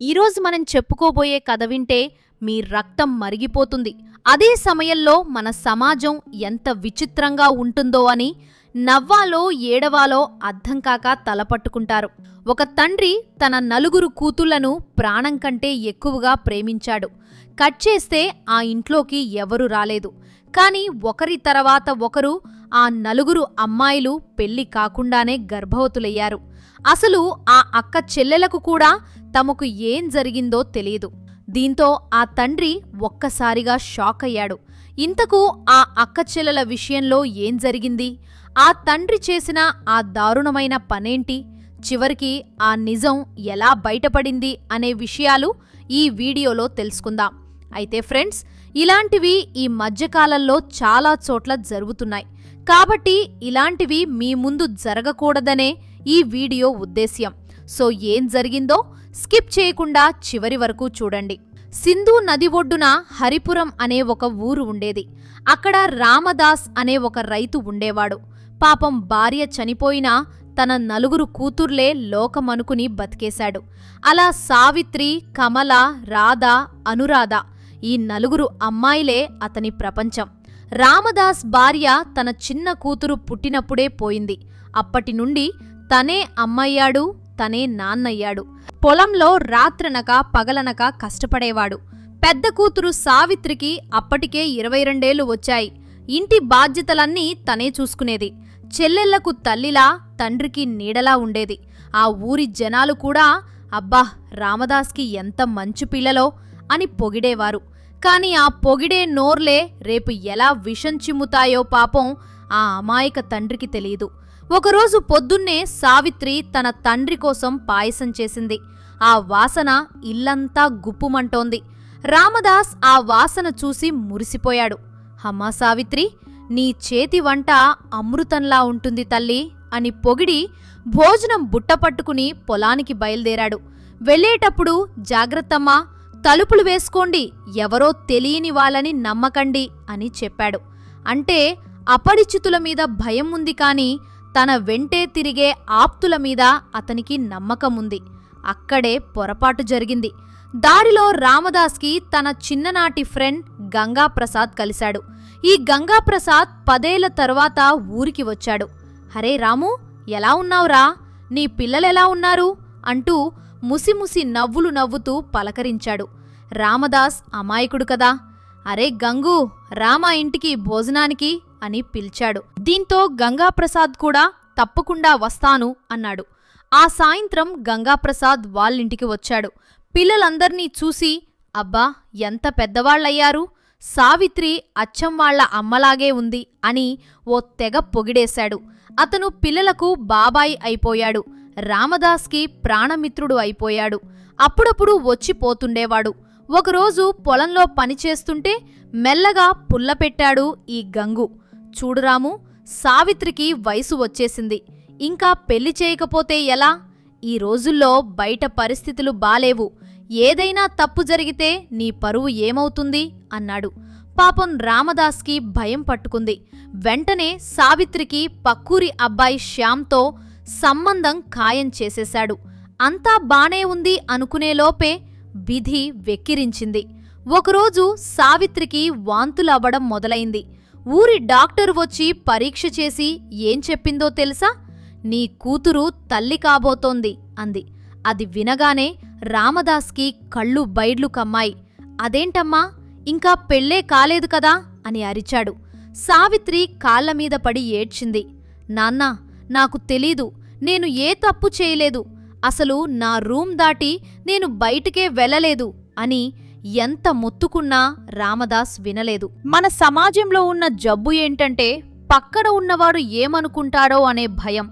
ఈరోజు మనం చెప్పుకోబోయే కథ వింటే మీ రక్తం మరిగిపోతుంది. అదే సమయంలో మన సమాజం ఎంత విచిత్రంగా ఉంటుందో అని నవ్వాలో ఏడవాలో అర్థం కాక తలపట్టుకుంటారు. ఒక తండ్రి తన 4 కూతుళ్లను ప్రాణం కంటే ఎక్కువగా ప్రేమించాడు. కట్ చేస్తే ఆ ఇంట్లోకి ఎవరు రాలేదు. కాని ఒకరి తర్వాత ఒకరు ఆ 4 అమ్మాయిలు పెళ్లి కాకుండానే గర్భవతులయ్యారు. అసలు ఆ అక్క చెల్లెలకు కూడా తమకు ఏం జరిగిందో తెలియదు. దీంతో ఆ తండ్రి ఒక్కసారిగా షాక్ అయ్యాడు. ఇంతకు ఆ అక్క చెల్లెల విషయంలో ఏం జరిగింది? ఆ తండ్రి చేసిన ఆ దారుణమైన పనేంటి? చివరికి ఆ నిజం ఎలా బయటపడింది అనే విషయాలు ఈ వీడియోలో తెలుసుకుందాం. అయితే ఫ్రెండ్స్, ఇలాంటివి ఈ మధ్యకాలంలో చాలా చోట్ల జరుగుతున్నాయి. కాబట్టి ఇలాంటివి మీ ముందు జరగకూడదనే ఈ వీడియో ఉద్దేశ్యం. సో ఏం జరిగిందో స్కిప్ చేయకుండా చివరి వరకు చూడండి. సింధు నది ఒడ్డున హరిపురం అనే ఒక ఊరు ఉండేది. అక్కడ రామదాస్ అనే ఒక రైతు ఉండేవాడు. పాపం భార్య చనిపోయినా తన 4 కూతుర్లే లోకమనుకుని బతికేశాడు. అలా సావిత్రి, కమల, రాధ, అనురాధ ఈ 4 అమ్మాయిలే అతని ప్రపంచం. రామదాస్ భార్య తన చిన్న కూతురు పుట్టినప్పుడే పోయింది. అప్పటి నుండి తనే అమ్మయ్యాడు, తనే నాన్నయ్యాడు. పొలంలో రాత్రనక పగలనక కష్టపడేవాడు. పెద్ద కూతురు సావిత్రికి అప్పటికే 22 వచ్చాయి. ఇంటి బాధ్యతలన్నీ తనే చూసుకునేది. చెల్లెళ్లకు తల్లిలా, తండ్రికి నీడలా ఉండేది. ఆ ఊరి జనాలు కూడా అబ్బా, రామదాస్కి ఎంత మంచు పిల్లలో అని పొగిడేవారు. కాని ఆ పొగిడే నోర్లే రేపు ఎలా విషం చిమ్ముతాయో పాపం ఆ అమాయక తండ్రికి తెలియదు. ఒకరోజు పొద్దున్నే సావిత్రి తన తండ్రి కోసం పాయసం చేసింది. ఆ వాసన ఇల్లంతా గుప్పుమంటోంది. రామదాస్ ఆ వాసన చూసి మురిసిపోయాడు. అమ్మా సావిత్రి, నీ చేతి వంట అమృతంలా ఉంటుంది తల్లి అని పొగిడి భోజనం బుట్టపట్టుకుని పొలానికి బయలుదేరాడు. వెళ్లేటప్పుడు జాగ్రత్తమ్మా, తలుపులు వేసుకోండి, ఎవరో తెలియని వాళ్ళని నమ్మకండి అని చెప్పాడు. అంటే అపరిచితుల మీద భయం ఉంది కాని తన వెంటే తిరిగే ఆప్తుల మీద అతనికి నమ్మకముంది. అక్కడే పొరపాటు జరిగింది. దారిలో రామదాస్కి తన చిన్ననాటి ఫ్రెండ్ గంగాప్రసాద్ కలిశాడు. ఈ గంగాప్రసాద్ 10 ఏళ్ల తర్వాత ఊరికి వచ్చాడు. హరే రాము, ఎలా ఉన్నావురా? నీ పిల్లలెలా ఉన్నారు? అంటూ ముసిముసి నవ్వులు నవ్వుతూ పలకరించాడు. రామదాస్ అమాయకుడు కదా. అరే గంగు, రామా ఇంటికి భోజనానికి అని పిలిచాడు. దీంతో గంగాప్రసాద్ కూడా తప్పకుండా వస్తాను అన్నాడు. ఆ సాయంత్రం గంగాప్రసాద్ వాళ్ళింటికి వచ్చాడు. పిల్లలందర్నీ చూసి అబ్బా, ఎంత పెద్దవాళ్లయ్యారు, సావిత్రి అచ్చం వాళ్ల అమ్మలాగే ఉంది అని ఓ తెగ పొగిడేశాడు. అతను పిల్లలకు బాబాయి అయిపోయాడు. రామదాస్కి ప్రాణమిత్రుడు అయిపోయాడు. అప్పుడప్పుడు వచ్చిపోతుండేవాడు. ఒకరోజు పొలంలో పనిచేస్తుంటే మెల్లగా పుల్లపెట్టాడు ఈ గంగు. చూడురాము, సావిత్రికి వయసు వచ్చేసింది. ఇంకా పెళ్లి చేయకపోతే ఎలా? ఈ రోజుల్లో బయట పరిస్థితులు బాలేవు. ఏదైనా తప్పు జరిగితే నీ పరువు ఏమవుతుంది అన్నాడు. పాపం రామదాస్కి భయం పట్టుకుంది. వెంటనే సావిత్రికి పక్కూరి అబ్బాయి శ్యాంతో సంబంధం ఖాయం చేసేశాడు. అంతా బానే ఉంది అనుకునేలోపే విధి వెక్కిరించింది. ఒకరోజు సావిత్రికి వాంతులవ్వడం మొదలైంది. ఊరి డాక్టర్ వచ్చి పరీక్ష చేసి ఏం చెప్పిందో తెలుసా? నీ కూతురు తల్లి కాబోతోంది అంది. అది వినగానే రామదాస్కి కళ్ళు బైడ్లు కమ్మాయి. అదేంటమ్మా, ఇంకా పెళ్ళే కాలేదు కదా అని అరిచాడు. సావిత్రి కాళ్లమీద పడి ఏడ్చింది. నాన్నా, నాకు తెలీదు, నేను ఏ తప్పు చేయలేదు, అసలు నా రూమ్ దాటి నేను బయటికే వెళ్ళలేదు అని ఎంత మొత్తుకున్నా రామదాస్ వినలేదు. మన సమాజంలో ఉన్న జబ్బు ఏంటంటే పక్కన ఉన్నవారు ఏమనుకుంటారో అనే భయం.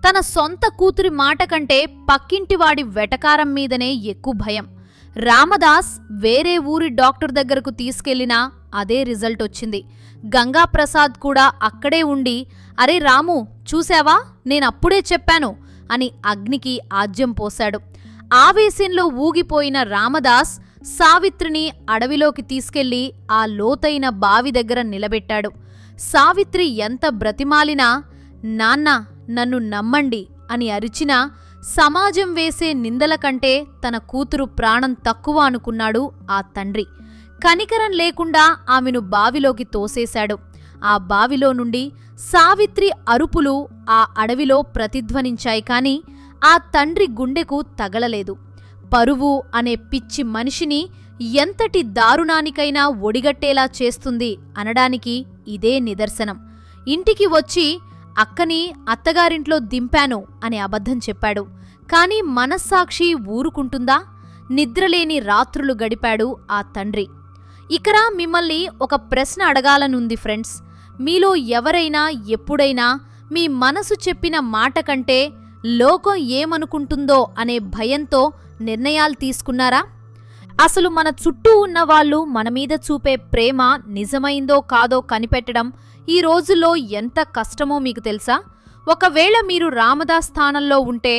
తన సొంత కూతురి మాట కంటే పక్కింటివాడి వెటకారం మీదనే ఎక్కువ భయం. రామదాస్ వేరే ఊరి డాక్టర్ దగ్గరకు తీసుకెళ్లినా అదే రిజల్ట్ వచ్చింది. గంగాప్రసాద్ కూడా అక్కడే ఉండి అరే రాము, చూశావా, నేనప్పుడే చెప్పాను అని అగ్నికి ఆజ్యం పోశాడు. ఆవేశంలో ఊగిపోయిన రామదాస్ సావిత్రిని అడవిలోకి తీసుకెళ్లి ఆ లోతైన బావి దగ్గర నిలబెట్టాడు. సావిత్రి ఎంత బ్రతిమాలినా నాన్నా నన్ను నమ్మండి అని అరిచినా సమాజం వేసే నిందల కంటే తన కూతురు ప్రాణం తక్కువ అనుకున్నాడు ఆ తండ్రి. కనికరం లేకుండా ఆమెను బావిలోకి తోసేశాడు. ఆ బావిలో నుండి సావిత్రి అరుపులు ఆ అడవిలో ప్రతిధ్వనించాయి కాని ఆ తండ్రి గుండెకు తగలలేదు. పరువు అనే పిచ్చి మనిషిని ఎంతటి దారుణానికైనా ఒడిగట్టేలా చేస్తుంది అనడానికి ఇదే నిదర్శనం. ఇంటికి వచ్చి అక్కని అత్తగారింట్లో దింపాను అని అబద్ధం చెప్పాడు. కాని మనస్సాక్షి ఊరుకుంటుందా? నిద్రలేని రాత్రులు గడిపాడు ఆ తండ్రి. ఇక్కడ మిమ్మల్ని ఒక ప్రశ్న అడగాలనుంది ఫ్రెండ్స్. మీలో ఎవరైనా ఎప్పుడైనా మీ మనసు చెప్పిన మాట కంటే లోకం ఏమనుకుంటుందో అనే భయంతో నిర్ణయాలు తీసుకున్నారా? అసలు మన చుట్టూ ఉన్నవాళ్లు మనమీద చూపే ప్రేమ నిజమైందో కాదో కనిపెట్టడం ఈ రోజుల్లో ఎంత కష్టమో మీకు తెలుసా? ఒకవేళ మీరు రామదాస్ స్థానంలో ఉంటే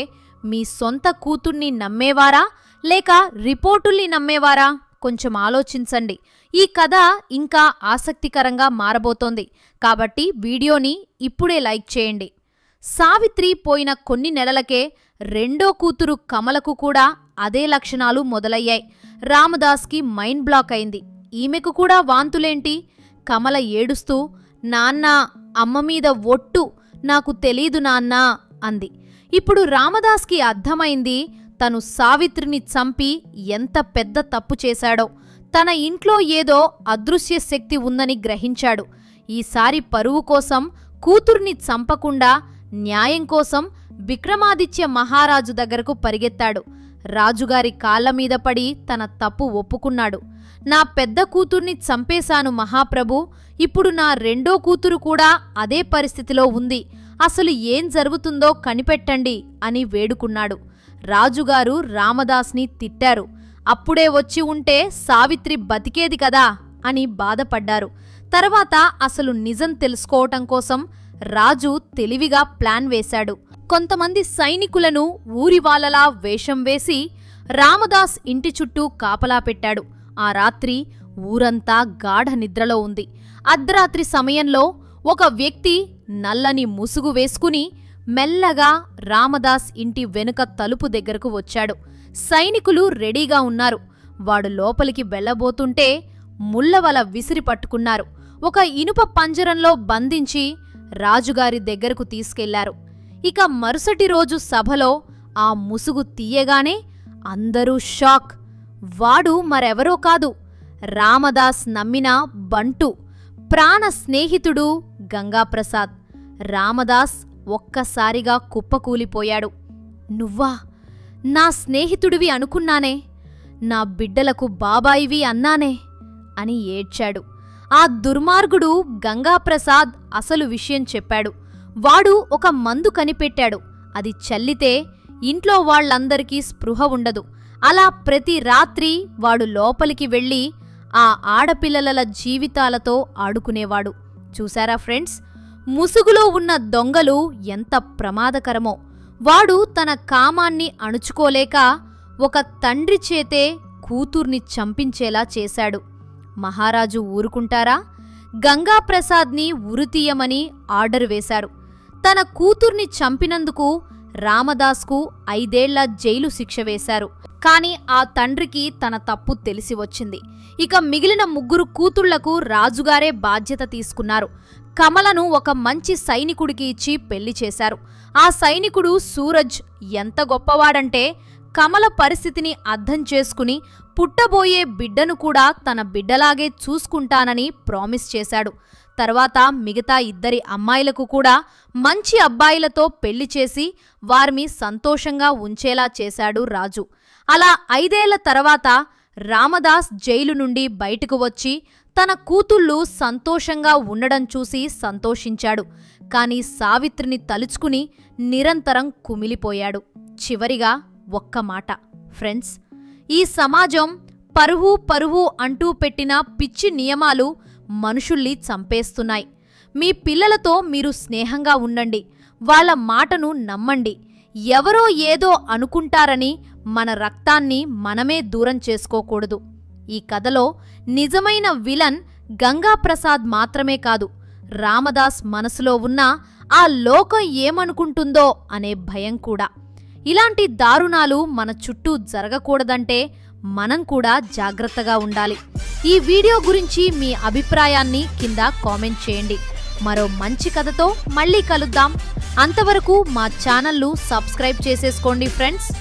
మీ సొంత కూతుర్ని నమ్మేవారా లేక రిపోర్టుల్ని నమ్మేవారా? కొంచెం ఆలోచించండి. ఈ కథ ఇంకా ఆసక్తికరంగా మారబోతోంది కాబట్టి వీడియోని ఇప్పుడే లైక్ చేయండి. సావిత్రి పోయిన కొన్ని నెలలకే రెండో కూతురు కమలకు కూడా అదే లక్షణాలు మొదలయ్యాయి. రామదాస్కి మైండ్ బ్లాక్ అయింది. ఈమెకు కూడా వాంతులేంటి? కమల ఏడుస్తూ, నాన్నా, అమ్మ మీద ఒట్టు, నాకు తెలీదు నాన్నా అంది. ఇప్పుడు రామదాస్కి అర్థమైంది తను సావిత్రిని చంపి ఎంత పెద్ద తప్పు చేశాడో. తన ఇంట్లో ఏదో అదృశ్య శక్తి ఉందని గ్రహించాడు. ఈసారి పరువు కోసం కూతుర్ని చంపకుండా న్యాయం కోసం విక్రమాదిత్య మహారాజు దగ్గరకు పరిగెత్తాడు. రాజుగారి కాళ్లమీద పడి తన తప్పు ఒప్పుకున్నాడు. నా పెద్ద కూతుర్ని చంపేశాను మహాప్రభు, ఇప్పుడు నా రెండో కూతురు కూడా అదే పరిస్థితిలో ఉంది, అసలు ఏం జరుగుతుందో కనిపెట్టండి అని వేడుకున్నాడు. రాజుగారు రామదాస్ని తిట్టారు. అప్పుడే వచ్చి ఉంటే సావిత్రి బతికేది కదా అని బాధపడ్డారు. తర్వాత అసలు నిజం తెలుసుకోవటం కోసం రాజు తెలివిగా ప్లాన్ వేశాడు. కొంతమంది సైనికులను ఊరివాళ్లలా వేషం వేసి రామదాస్ ఇంటి చుట్టూ కాపలా పెట్టాడు. ఆ రాత్రి ఊరంతా గాఢ నిద్రలో ఉంది. అర్ధరాత్రి సమయంలో ఒక వ్యక్తి నల్లని ముసుగు వేసుకుని మెల్లగా రామదాస్ ఇంటి వెనుక తలుపు దగ్గరకు వచ్చాడు. సైనికులు రెడీగా ఉన్నారు. వాడు లోపలికి వెళ్లబోతుంటే ముళ్లవల విసిరి పట్టుకున్నారు. ఒక ఇనుప పంజరంలో బంధించి రాజుగారి దగ్గరకు తీసుకెళ్లారు. ఇక మరుసటి రోజు సభలో ఆ ముసుగు తీయగానే అందరూ షాక్. వాడు మరెవరో కాదు, రామదాస్ నమ్మిన బంటు, ప్రాణ స్నేహితుడు గంగాప్రసాద్. రామదాస్ ఒక్కసారిగా కుప్పకూలిపోయాడు. నువ్వా? నా స్నేహితుడివి అనుకున్నానే, నా బిడ్డలకు బాబాయివి అన్నానే అని ఏడ్చాడు. ఆ దుర్మార్గుడు గంగాప్రసాద్ అసలు విషయం చెప్పాడు. వాడు ఒక మందు కనిపెట్టాడు. అది చల్లితే ఇంట్లో వాళ్లందరికీ స్పృహ ఉండదు. అలా ప్రతి రాత్రి వాడు లోపలికి వెళ్ళి ఆ ఆడపిల్లల జీవితాలతో ఆడుకునేవాడు. చూశారా ఫ్రెండ్స్, ముసుగులో ఉన్న దొంగలు ఎంత ప్రమాదకరమో. వాడు తన కామాన్ని అణుచుకోలేక ఒక తండ్రి చేతే కూతుర్ని చంపించేలా చేశాడు. మహారాజు ఊరుకుంటారా? గంగాప్రసాద్ని ఉరితీయమని ఆర్డర్ వేశారు. తన కూతుర్ని చంపినందుకు రామదాస్కు 5 ఏళ్ల జైలు శిక్ష వేశారు. కాని ఆ తండ్రికి తన తప్పు తెలిసి వచ్చింది. ఇక మిగిలిన 3 కూతుళ్లకు రాజుగారే బాధ్యత తీసుకున్నారు. కమలను ఒక మంచి సైనికుడికి ఇచ్చి పెళ్లి చేశారు. ఆ సైనికుడు సూరజ్ ఎంత గొప్పవాడంటే కమల పరిస్థితిని అర్థం చేసుకుని పుట్టబోయే బిడ్డను కూడా తన బిడ్డలాగే చూసుకుంటానని ప్రామిస్ చేశాడు. తర్వాత మిగతా 2 అమ్మాయిలకు కూడా మంచి అబ్బాయిలతో పెళ్లి చేసి వారిని సంతోషంగా ఉంచేలా చేశాడు రాజు. అలా 5 ఏళ్ల తర్వాత రామదాస్ జైలు నుండి బయటకు వచ్చి తన కూతుళ్ళు సంతోషంగా ఉండడం చూసి సంతోషించాడు. కాని సావిత్రిని తలుచుకుని నిరంతరం కుమిలిపోయాడు. చివరిగా ఒక్క మాట ఫ్రెండ్స్, ఈ సమాజం పరువు అంటూ పెట్టిన పిచ్చి నియమాలు మనుషుల్ని చంపేస్తున్నాయి. మీ పిల్లలతో మీరు స్నేహంగా ఉండండి, వాళ్ళ మాటను నమ్మండి. ఎవరో ఏదో అనుకుంటారని మన రక్తాన్ని మనమే దూరం చేసుకోకూడదు. ఈ కథలో నిజమైన విలన్ గంగాప్రసాద్ మాత్రమే కాదు, రామదాస్ మనసులో ఉన్న ఆ లోకం ఏమనుకుంటుందో అనే భయం కూడా. ఇలాంటి దారుణాలు మన చుట్టూ జరగకూడదంటే మనం కూడా జాగ్రత్తగా ఉండాలి. ఈ వీడియో గురించి మీ అభిప్రాయాన్ని కింద కామెంట్ చేయండి. మరో మంచి కథతో మళ్ళీ కలుద్దాం. అంతవరకు మా ఛానల్ను సబ్స్క్రైబ్ చేసేసుకోండి ఫ్రెండ్స్.